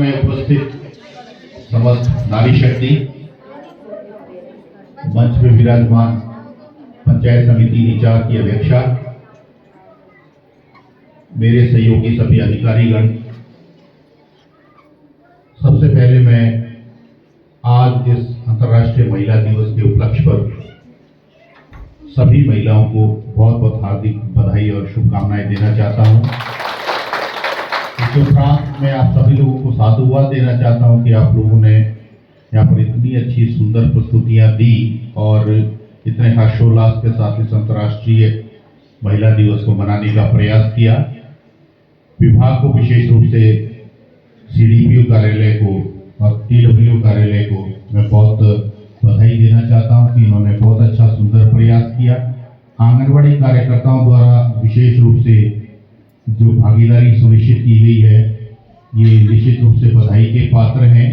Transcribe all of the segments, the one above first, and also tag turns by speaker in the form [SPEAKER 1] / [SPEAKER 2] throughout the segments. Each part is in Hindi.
[SPEAKER 1] में उपस्थित समस्त नारी शक्ति, मंच में विराजमान पंचायत समिति निचार की अध्यक्षा, मेरे सहयोगी सभी अधिकारीगण, सबसे पहले मैं आज इस अंतर्राष्ट्रीय महिला दिवस के उपलक्ष्य पर सभी महिलाओं को बहुत बहुत हार्दिक बधाई और शुभकामनाएं देना चाहता हूं। इसके उपरांत मैं आप सभी लोगों को साधुवाद देना चाहता हूं कि आप लोगों ने यहाँ पर इतनी अच्छी सुंदर प्रस्तुतियां दी और इतने हर्षोल्लास के साथ इस अंतर्राष्ट्रीय महिला दिवस को मनाने का प्रयास किया। विभाग को विशेष रूप से CDPO कार्यालय को और TWO कार्यालय को मैं बहुत बधाई देना चाहता हूं कि इन्होंने बहुत अच्छा सुंदर प्रयास किया। आंगनबाड़ी कार्यकर्ताओं द्वारा विशेष रूप से जो भागीदारी सुनिश्चित की गई है, ये निश्चित रूप से बधाई के पात्र हैं।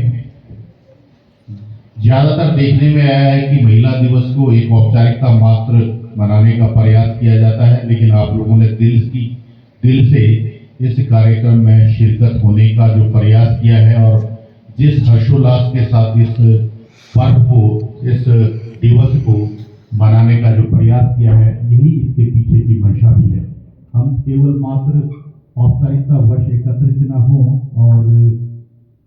[SPEAKER 1] ज्यादातर देखने में आया है कि महिला दिवस को एक औपचारिकता मात्र मनाने का प्रयास किया जाता है, लेकिन आप लोगों ने दिल से इस कार्यक्रम में शिरकत होने का जो प्रयास किया है और जिस हर्षोल्लास के साथ इस पर्व को, इस दिवस को मनाने का जो प्रयास किया है, यही इसके पीछे की मंशा भी है। हम केवल मात्र औपचारिकता वश एकत्रित न हो और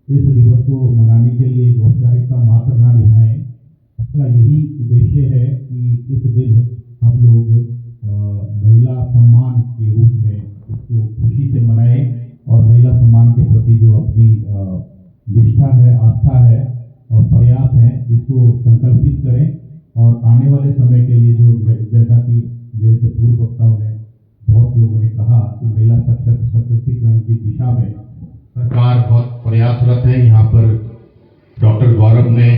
[SPEAKER 1] इस दिवस को मनाने के लिए औपचारिकता मात्र न निभाएं। इसका यही उद्देश्य है कि इस दिन हम लोग महिला सम्मान के रूप में इसको खुशी से मनाएं और महिला सम्मान के प्रति जो अपनी निष्ठा है, आस्था है और प्रयास है, इसको संकल्पित करें और आने वाले समय के लिए जो, जैसा कि मेरे से पूर्व वक्ताओं ने, बहुत लोगों ने कहा कि महिला सशक्तिकरण की दिशा में सरकार बहुत प्रयासरत है। यहाँ पर डॉक्टर गौरव ने,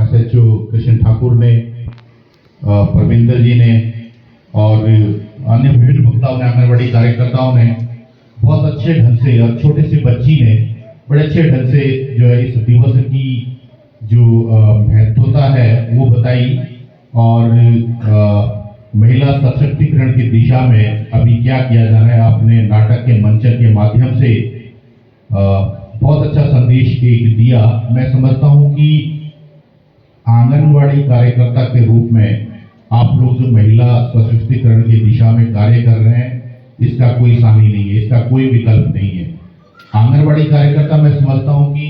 [SPEAKER 1] SHO कृष्ण ठाकुर ने, परमिंदर जी ने और अन्य विभिन्न वक्ताओं ने, आंगनबाड़ी कार्यकर्ताओं ने बहुत अच्छे ढंग से और छोटे से बच्ची ने बड़े अच्छे ढंग से जो है इस दिवस की जो महत्वता है वो बताई और महिला सशक्तिकरण की दिशा में अभी क्या किया जाना है, आपने नाटक के मंचन के माध्यम से बहुत अच्छा संदेश दिया। मैं समझता हूं कि आंगनवाड़ी कार्यकर्ता के रूप में आप लोग जो महिला सशक्तिकरण की दिशा में कार्य कर रहे हैं, इसका कोई सानी नहीं है, इसका कोई विकल्प नहीं है। आंगनबाड़ी कार्यकर्ता मैं समझता हूं कि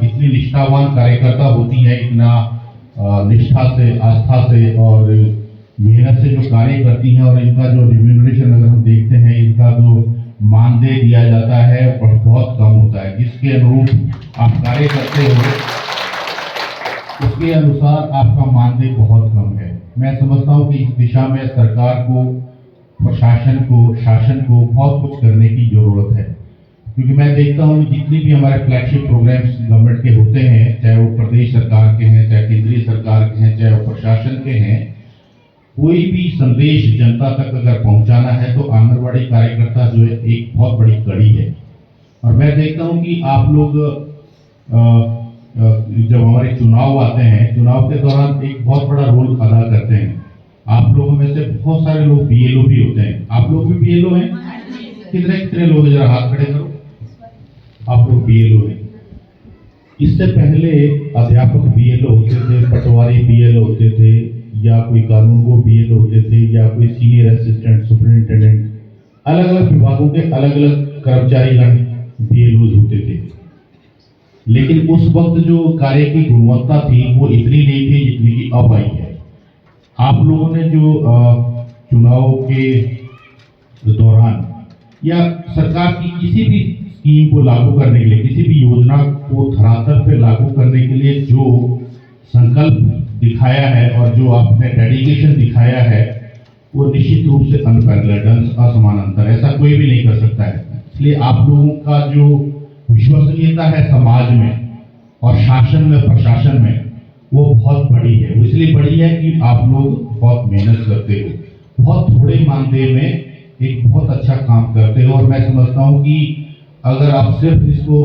[SPEAKER 1] इतनी निष्ठावान कार्यकर्ता होती है, इतना निष्ठा से, आस्था से और मेहनत से जो कार्य करती हैं और इनका जो रिम्यूनरेशन अगर हम देखते हैं, इनका जो मानदेय दिया जाता है और बहुत कम होता है। जिसके अनुरूप आप कार्य करते हो उसके अनुसार आपका मानदेय बहुत कम है। मैं समझता हूं कि इस दिशा में सरकार को, प्रशासन को, शासन को बहुत कुछ करने की जरूरत है, क्योंकि मैं देखता हूं जितनी भी हमारे फ्लैगशिप प्रोग्राम्स गवर्नमेंट के होते हैं, चाहे वो प्रदेश सरकार के हैं, चाहे केंद्रीय सरकार के हैं, चाहे वो प्रशासन के हैं, कोई भी संदेश जनता तक अगर पहुंचाना है तो आंगनबाड़ी कार्यकर्ता जो है एक बहुत बड़ी कड़ी है। और मैं देखता हूं कि आप लोग जब हमारे चुनाव आते हैं, चुनाव के दौरान एक बहुत बड़ा रोल अदा करते हैं। आप लोगों में से बहुत सारे लोग BLO भी होते हैं। आप लोग भी BLO हैं? कितने लोग, जरा हाथ खड़े करो। आप लोग BLO हैं। इससे पहले अध्यापक BLO होते थे, पटवारी BLO होते थे, या कोई कानूनगो BLO होते थे, या कोई सीनियर असिस्टेंट सुपरिटेंडेंट, अलग अलग विभागों के अलग अलग कर्मचारीगण BLOs होते थे। लेकिन उस वक्त जो कार्य की गुणवत्ता थी वो इतनी नहीं थी जितनी की अब आई है। आप लोगों ने जो चुनाव के दौरान या सरकार की किसी भी स्कीम को लागू करने के लिए, किसी भी योजना को धरातल पे लागू करने के लिए जो संकल्प दिखाया है और जो आपने डेडिकेशन दिखाया है, वो निश्चित रूप से अनपैरेलल्ड, असमान अंतर, ऐसा कोई भी नहीं कर सकता है। इसलिए आप लोगों का जो विश्वसनीयता है समाज में और शासन में, प्रशासन में, वो बहुत बड़ी है। वो इसलिए बड़ी है कि आप लोग बहुत मेहनत करते हो, बहुत थोड़े मानदेय में एक बहुत अच्छा काम करते हो। और मैं समझता हूं कि अगर आप सिर्फ इसको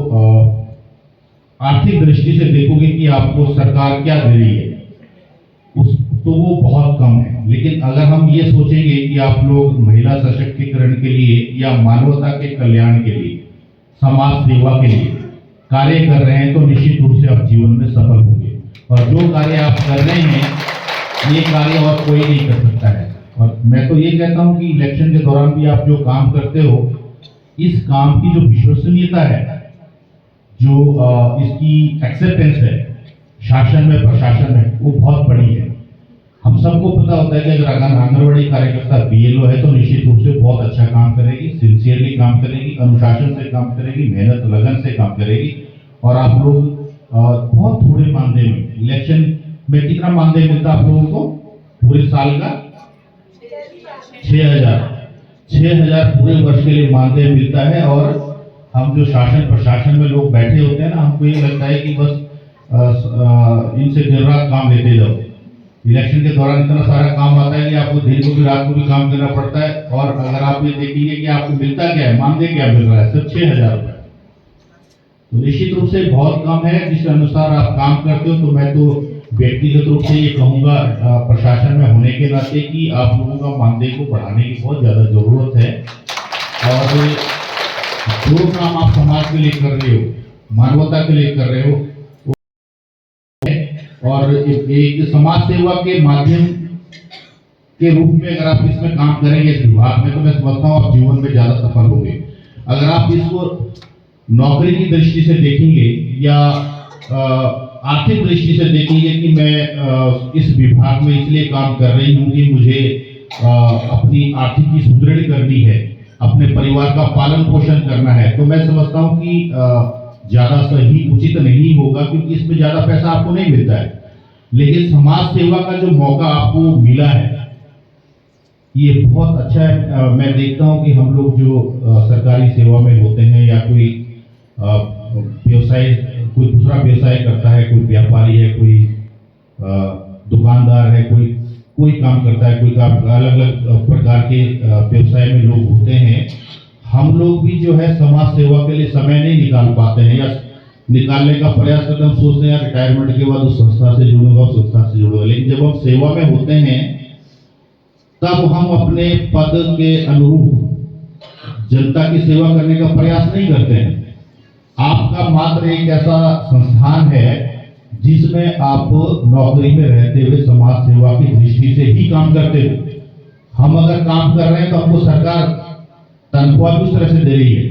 [SPEAKER 1] आर्थिक दृष्टि से देखोगे कि आपको सरकार क्या दे रही है, तो वो बहुत कम है। लेकिन अगर हम ये सोचेंगे कि आप लोग महिला सशक्तिकरण के लिए या मानवता के कल्याण के लिए, समाज सेवा के लिए कार्य कर रहे हैं तो निश्चित रूप से आप जीवन में सफल होंगे। और जो कार्य आप कर रहे हैं ये कार्य और कोई नहीं कर सकता है। और मैं तो ये कहता हूं कि इलेक्शन के दौरान भी आप जो काम करते हो, इस काम की जो विश्वसनीयता है, जो इसकी एक्सेप्टेंस है शासन में, प्रशासन में, वो बहुत बड़ी है। हम सबको पता होता है कि अगर आंगनबाड़ी कार्यकर्ता BLO है तो निश्चित रूप से बहुत अच्छा काम करेगी, सिंसियरली काम करेगी, अनुशासन से काम करेगी, मेहनत लगन से काम करेगी। और आप लोग बहुत थोड़े मानदेय में, इलेक्शन में कितना मानदेय मिलता है आप लोगों को पूरे साल का? 6,000 पूरे वर्ष के लिए मानदेय मिलता है। और हम जो शासन प्रशासन में लोग बैठे होते हैं ना, हमको ये लगता है कि बस इनसे दिन रात काम लेते जाओ। इलेक्शन के दौरान इतना सारा काम आता है कि आपको दिन को भी रात को भी काम करना पड़ता है। और अगर आप ये देखेंगे कि आपको मिलता क्या है, मानदेय क्या मिल रहा है, सिर्फ 6,000 रुपए। तो निश्चित रूप से बहुत कम है जिस अनुसार आप काम करते हो। तो मैं तो व्यक्तिगत रूप से ये कहूंगा प्रशासन में होने के नाते कि आप लोगों का मानदेय को बढ़ाने की बहुत ज्यादा जरूरत है। और जो काम आप समाज के लिए कर रहे हो, मानवता के लिए कर रहे हो, और एक समाज सेवा के माध्यम के रूप में अगर आप इसमें काम करेंगे इस विभाग में, तो मैं समझता हूँ आप जीवन में ज्यादा सफल होंगे। अगर आप इसको नौकरी की दृष्टि से देखेंगे या आर्थिक दृष्टि से देखेंगे कि मैं इस विभाग में इसलिए काम कर रही हूँ कि मुझे अपनी आर्थिकी सुदृढ़ करनी है, अपने परिवार का पालन पोषण करना है, तो मैं समझता हूँ कि ज्यादा सही उचित नहीं होगा, क्योंकि इसमें ज्यादा पैसा आपको नहीं मिलता है। लेकिन समाज सेवा का जो मौका आपको मिला है ये बहुत अच्छा है। मैं देखता हूं कि हम लोग जो सरकारी सेवा में होते हैं या कोई व्यवसाय, कोई दूसरा व्यवसाय करता है, कोई व्यापारी है, कोई दुकानदार है, कोई काम करता है, कोई काम, अलग अलग प्रकार के व्यवसाय में लोग होते हैं। हम लोग भी जो है समाज सेवा के लिए समय नहीं निकाल पाते हैं या निकालने का प्रयास करते हैं। हम सोचते हैं रिटायरमेंट के बाद उस संस्था से जुड़ूंगा, उस संस्था से जुड़ूंगा। लेकिन जब हम सेवा में होते हैं तब हम अपने पद के अनुरूप जनता की सेवा करने का प्रयास नहीं करते हैं। आपका मात्र एक ऐसा संस्थान है जिसमें आप नौकरी में रहते हुए समाज सेवा की दृष्टि से ही काम करते हो। हम अगर काम कर रहे हैं तो हमको सरकार तनख्वाह किस तरह से दे रही है।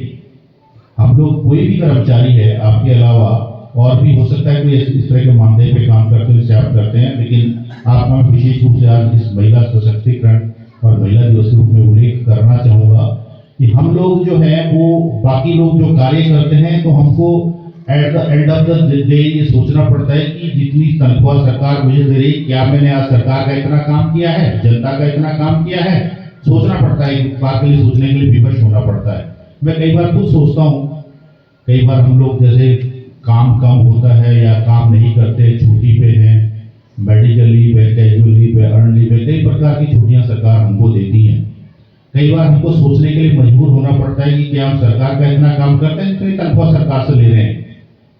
[SPEAKER 1] हम लोग, कोई भी कर्मचारी है आपके अलावा और भी हो सकता है कोई इस तरह के मानदेय पे काम करते हुए आप करते हैं, लेकिन आपका मैं विशेष रूप से आज इस महिला सशक्तिकरण और महिला दिवस के रूप में उल्लेख करना चाहूंगा कि हम लोग जो है वो बाकी लोग जो कार्य करते हैं तो हमको at the end of the day ये सोचना पड़ता है कि जितनी तनख्वाह सरकार मुझे दे रही, क्या मैंने आज सरकार का इतना काम किया है, जनता का इतना काम किया है। सोचना पड़ता है, एक बात के लिए सोचने के लिए विवश होना पड़ता है। मैं कई बार खुद सोचता हूँ, कई बार हम लोग जैसे काम कम होता है या काम नहीं करते, छुट्टी पे हैं, मेडिकल लीव है, कैजुअल लीव है, अर्न लीव है, कई प्रकार की छुट्टियां सरकार हमको देती हैं। कई बार हमको सोचने के लिए मजबूर होना पड़ता है कि क्या हम सरकार का इतना काम करते हैं, इतनी तनख्वाह सरकार से ले रहे हैं।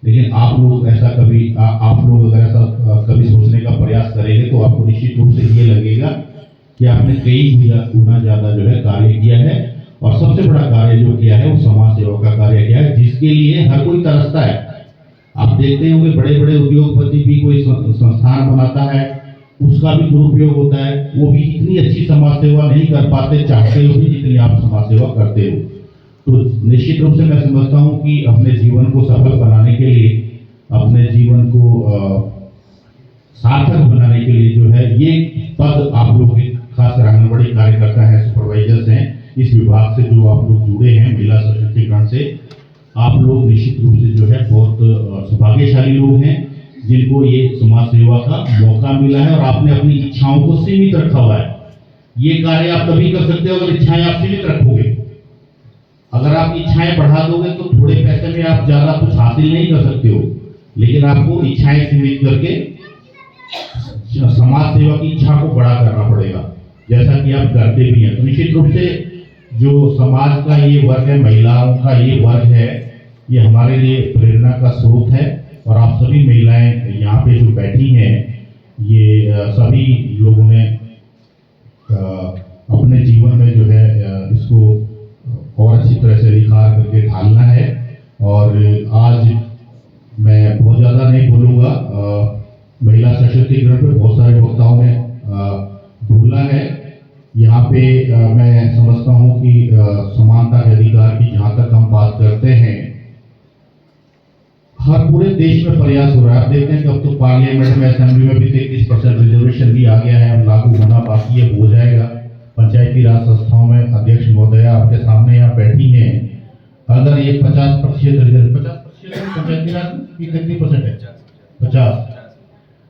[SPEAKER 1] लेकिन आप लोग ऐसा कभी आप लोग अगर ऐसा कभी सोचने का प्रयास करेंगे तो आपको निश्चित रूप से ये लगेगा कि आपने कई गुना ज्यादा जो है कार्य किया है। और सबसे बड़ा कार्य जो किया है वो समाज सेवा का कार्य किया है, जिसके लिए हर कोई तरसता है। आप देखते होंगे बड़े बड़े उद्योगपति भी कोई संस्थान बनाता है, उसका भी दुरुपयोग होता है, वो भी इतनी अच्छी समाज सेवा नहीं कर पाते चाहते हुए जितनी आप समाज सेवा करते हो। तो निश्चित रूप से मैं समझता हूँ कि अपने जीवन को सफल बनाने के लिए, अपने जीवन को सार्थक बनाने के लिए जो है ये पद आप लोग खासकर आंगनबाड़ी कार्यकर्ता हैं, सुपरवाइजर्स हैं, इस विभाग से जो आप लोग जुड़े हैं महिला सशक्तिकरण से, आप लोग निश्चित रूप से जो है बहुत सौभाग्यशाली लोग हैं जिनको ये समाज सेवा का मौका मिला है। और आपने अपनी इच्छाओं को सीमित रखा हुआ है। ये कार्य आप तभी कर सकते हो अगर इच्छाएं आप सीमित रखोगे। अगर आप इच्छाएं बढ़ा दोगे तो थोड़े पैसे में आप ज्यादा कुछ हासिल नहीं कर सकते हो, लेकिन आपको इच्छाएं सीमित करके समाज सेवा की इच्छा को बड़ा करना पड़ेगा, जैसा कि आप करते भी हैं। तो निश्चित रूप से जो समाज का ये वर्ग है, महिलाओं का ये वर्ग है, ये हमारे लिए प्रेरणा का स्रोत है। और आप सभी महिलाएं यहाँ पे जो बैठी हैं, ये सभी लोगों ने अपने जीवन में जो है इसको और अच्छी तरह से निखार करके ढालना है। और आज महिला सशक्तिकरण पे बहुत सारे वक्ताओं ने बोला है। यहाँ पे मैं समझता हूँ कि समानता के अधिकार की जहाँ तक हम बात करते हैं, हर पूरे देश में प्रयास हो रहा है। आप देखते हैं कि अब तो पार्लियामेंट में, असेंबली में भी 33% रिजर्वेशन भी आ गया है, अब लागू होना बाकी है, हो जाएगा। पंचायती राज संस्थाओं में अध्यक्ष महोदया आपके सामने यहाँ बैठी हैं, अगर ये 50% पंचायती राज की कितनी परसेंट है? 50।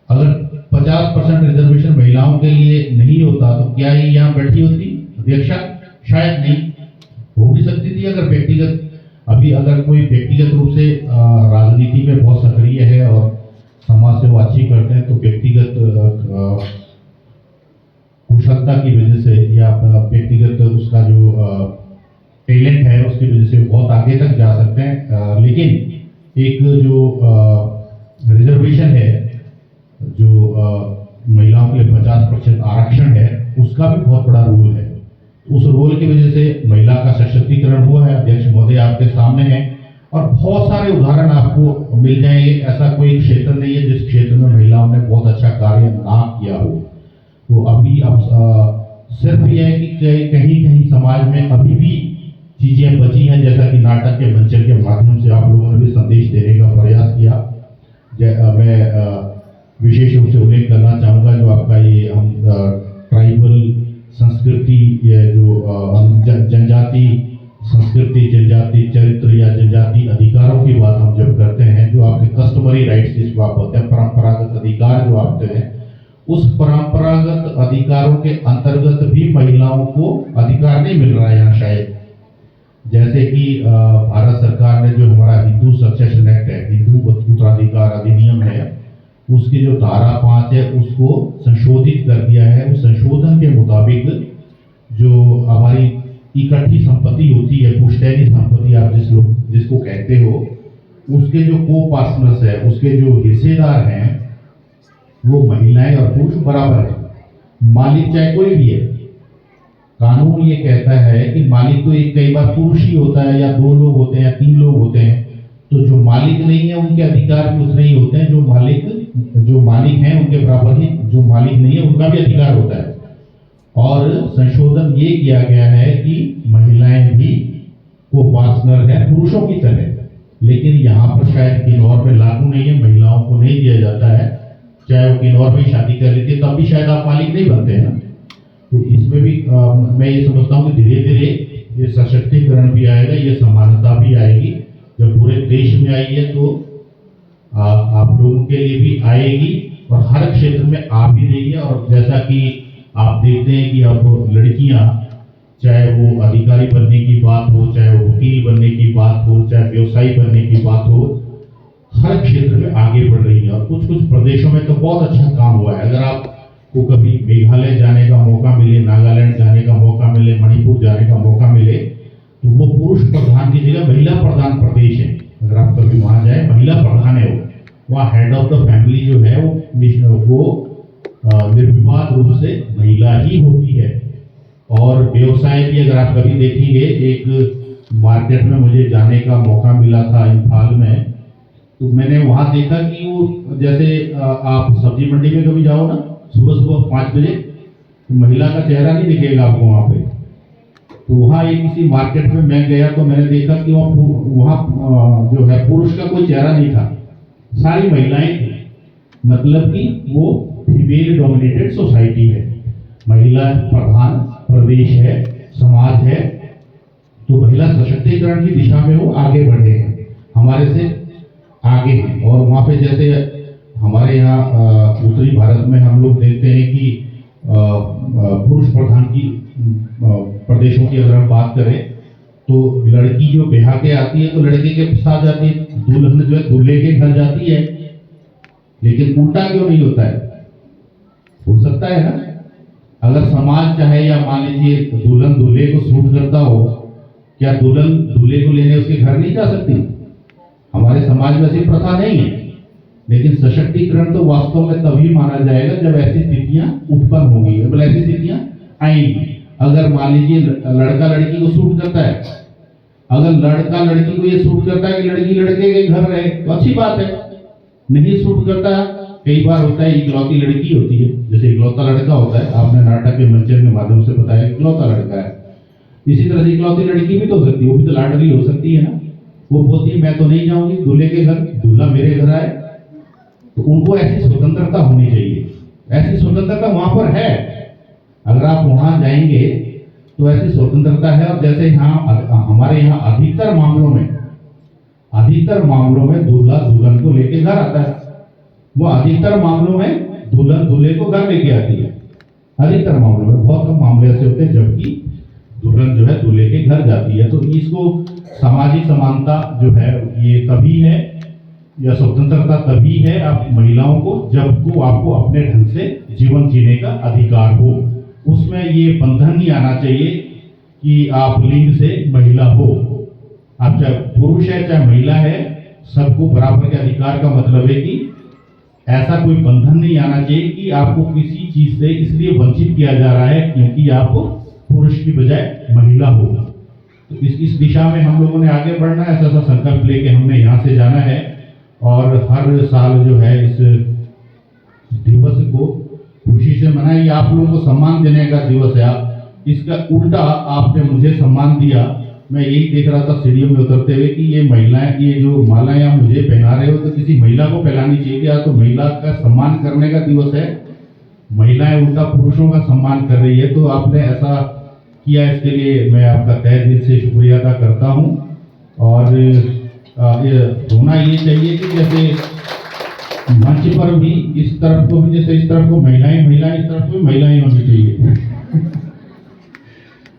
[SPEAKER 1] अगर 50% रिजर्वेशन महिलाओं के लिए नहीं होता तो क्या ये यहाँ बैठी होती अध्यक्षा? शायद नहीं। हो भी सकती थी अगर व्यक्तिगत, अभी अगर कोई व्यक्तिगत रूप से राजनीति में बहुत सक्रिय है और समाज सेवा अच्छी करते हैं, तो व्यक्तिगत कुशलता की वजह से या व्यक्तिगत उसका जो टैलेंट है उसकी वजह से बहुत आगे तक जा सकते हैं। लेकिन एक जो रिजर्वेशन है, जो महिलाओं के लिए 50% आरक्षण है, उसका भी बहुत बड़ा रोल है। उस रोल की वजह से महिला का सशक्तिकरण हुआ है। अध्यक्ष महोदय आपके सामने हैं और बहुत सारे उदाहरण आपको मिल जाएंगे। ऐसा कोई क्षेत्र नहीं है जिस क्षेत्र में महिलाओं ने बहुत अच्छा कार्य ना किया हो। तो अभी अब सिर्फ यह है कि कहीं कहीं समाज में अभी भी चीजें बची हैं, जैसा कि नाटक के मंचन के माध्यम से आप लोगों ने भी संदेश देने का प्रयास किया। मैं विशेष रूप से उल्लेख करना चाहूँगा जो आपका ये हम ट्राइबल संस्कृति, ये जो जनजाति संस्कृति, जनजाति चरित्र या जनजाति अधिकारों की बात हम जब करते हैं, जो आपके कस्टमरी राइट्स जिसको आप बोलते हैं, परंपरागत अधिकार जो आपके हैं, उस परंपरागत अधिकारों के अंतर्गत भी महिलाओं को अधिकार नहीं मिल रहा है यहाँ शायद। जैसे कि भारत सरकार ने जो हमारा हिंदू सक्सेशन एक्ट है, हिंदू उत्तराधिकार अधिनियम है, उसकी जो धारा 5 है उसको संशोधित कर दिया है। उस संशोधन के मुताबिक जो हमारी इकट्ठी संपत्ति होती है, पुश्तैनी संपत्ति आप जिसको कहते हो, उसके जो को पार्टनर्स है, उसके जो हिस्सेदार हैं, वो महिलाएं और पुरुष बराबर है। मालिक चाहे कोई भी है, कानून ये कहता है कि मालिक तो एक कई बार पुरुष ही होता है, या 2 लोग होते हैं या 3 लोग होते हैं। तो जो मालिक नहीं है उनके अधिकार भी उतने ही होते हैं, जो मालिक हैं उनके बराबर ही जो मालिक नहीं है उनका भी अधिकार होता है। और संशोधन ये किया गया है कि महिलाएं भी को पार्टनर है पुरुषों की तरह, लेकिन यहाँ पर शायद किन्नौर में लागू नहीं है, महिलाओं को नहीं दिया जाता है। चाहे वो किन्नौर में शादी कर लेती है तब भी शायद आप मालिक नहीं बनते हैं ना। तो इसमें भी मैं ये समझता हूँ कि धीरे धीरे ये सशक्तिकरण भी आएगा, ये समानता भी आएगी। जब पूरे देश में आई है तो आप लोगों के लिए भी आएगी और हर क्षेत्र में आ भी रही है। और जैसा कि आप देखते हैं कि अब लड़कियां, चाहे वो अधिकारी बनने की बात हो, चाहे वो वकील बनने की बात हो, चाहे व्यवसायी बनने की बात हो, हर क्षेत्र में आगे बढ़ रही है। और कुछ कुछ प्रदेशों में तो बहुत अच्छा काम हुआ है। अगर आपको कभी मेघालय जाने का मौका मिले, नागालैंड जाने का मौका मिले, मणिपुर जाने का मौका मिले, तो वो पुरुष प्रधान की जगह महिला प्रधान प्रदेश है। अगर आप कभी वहां जाए, महिला प्रधान है वो, वहाँ हेड ऑफ द फैमिली जो है वो निर्विवाद रूप से महिला ही होती है। और व्यवसाय भी अगर आप कभी देखेंगे, एक मार्केट में मुझे जाने का मौका मिला था इम्फाल में, तो मैंने वहां देखा कि वो जैसे आप सब्जी मंडी में कभी जाओ ना, सुबह सुबह 5 बजे, तो महिला का चेहरा नहीं दिखेगा आपको वहां पे। तो वहाँ एक किसी मार्केट में मैं गया तो मैंने देखा कि वहाँ जो है पुरुष का कोई चेहरा नहीं था, सारी महिलाएं थी। मतलब कि वो फीमेल डोमिनेटेड सोसाइटी है, महिला प्रधान प्रदेश है, समाज है। तो महिला सशक्तिकरण की दिशा में वो आगे बढ़े हैं, हमारे से आगे हैं। और वहाँ पे जैसे हमारे यहाँ उत्तरी भारत में हम लोग देखते हैं कि पुरुष प्रधान की प्रदेशों की अगर हम बात करें, तो लड़की जो ब्याह के आती है तो लड़के के साथ जाती है, दुल्हन जो है दूल्हे के घर जाती है। लेकिन उल्टा क्यों नहीं होता है? हो सकता है ना, अगर समाज चाहे या मान लीजिए दुल्हन दूल्हे को सूट करता हो, क्या दुल्हन दूल्हे को लेने उसके घर नहीं जा सकती? हमारे समाज में ऐसी प्रथा नहीं है। लेकिन सशक्तिकरण तो वास्तव में तभी माना जाएगा जब ऐसी स्थितियां उत्पन्न होंगी, मतलब ऐसी स्थितियां आएंगी। अगर मान लीजिए लड़का लड़की को सूट करता है, अगर लड़का लड़की को ये सूट करता है कि लड़की लड़के के घर रहे, तो अच्छी बात है। नहीं सूट करता। कई बार होता है इकलौती लड़की होती है, जैसे इकलौता लड़का होता है, आपने नाटक के मंचन के माध्यम से बताया इकलौता लड़का है। इसी तरह से इकलौती लड़की भी तो हो सकती है, वो भी तो लाडली हो सकती है ना। वो बोलती है मैं तो नहीं जाऊंगी दूल्हे के घर, दूल्हा मेरे घर आए। तो उनको ऐसी स्वतंत्रता होनी चाहिए। ऐसी स्वतंत्रता वहां पर है, अगर आप वहां जाएंगे तो ऐसी स्वतंत्रता है। और जैसे यहाँ हमारे यहाँ अधिकतर मामलों में दूल्हा दुल्हन को लेके घर आता है। वो अधिकतर मामलों में दुल्हन दूल्हे को घर लेके आती है। अधिकतर मामलों में, बहुत कम मामले ऐसे होते हैं जबकि दुल्हन जो है दूल्हे के घर जाती है। तो इसको सामाजिक समानता जो है ये तभी है, या स्वतंत्रता तभी है आप महिलाओं को, जब को आपको अपने ढंग से जीवन जीने का अधिकार हो। उसमें ये बंधन नहीं आना चाहिए कि आप लिंग से महिला हो। आप चाहे पुरुष है चाहे महिला है, सबको बराबर के अधिकार का मतलब है कि ऐसा कोई बंधन नहीं आना चाहिए कि आपको किसी चीज से इसलिए वंचित किया जा रहा है क्योंकि आप पुरुष की बजाय महिला हो। तो इस दिशा में हम लोगों ने आगे बढ़ना है। ऐसा संकल्प लेके हमने यहाँ से जाना है और हर साल जो है इस दिवस को खुशी से मनाएं। ये आप लोगों को सम्मान देने का दिवस है। इसका उल्टा आपने मुझे सम्मान दिया। मैं यही देख रहा था सीढ़ियों में उतरते हुए कि ये महिलाएं, ये जो मालाएं आप मुझे पहना रहे हो तो किसी महिला को पहनानी चाहिए क्या? तो महिला का सम्मान करने का दिवस है। महिलाएं उल्टा पुरुषों का सम्मान कर रही है। तो आपने ऐसा किया, इसके लिए मैं आपका तहे दिल से शुक्रिया अदा करता हूँ। और ये होना ये चाहिए कि जैसे मंच पर भी इस तरफ को भी, जैसे इस तरफ को महिलाएं, इस तरफ को भी महिलाएं होनी चाहिए।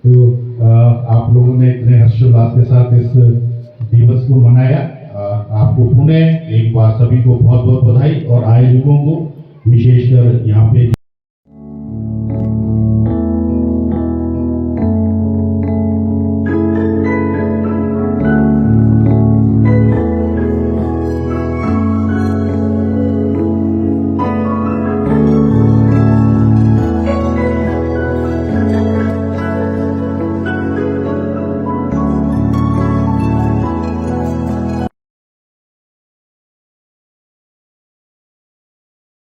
[SPEAKER 1] तो आप लोगों ने इतने हर्षोल्लास के साथ इस दिवस को मनाया। आपको पुनः एक बार सभी को बहुत बहुत बधाई और आयोजकों को विशेषकर यहाँ पे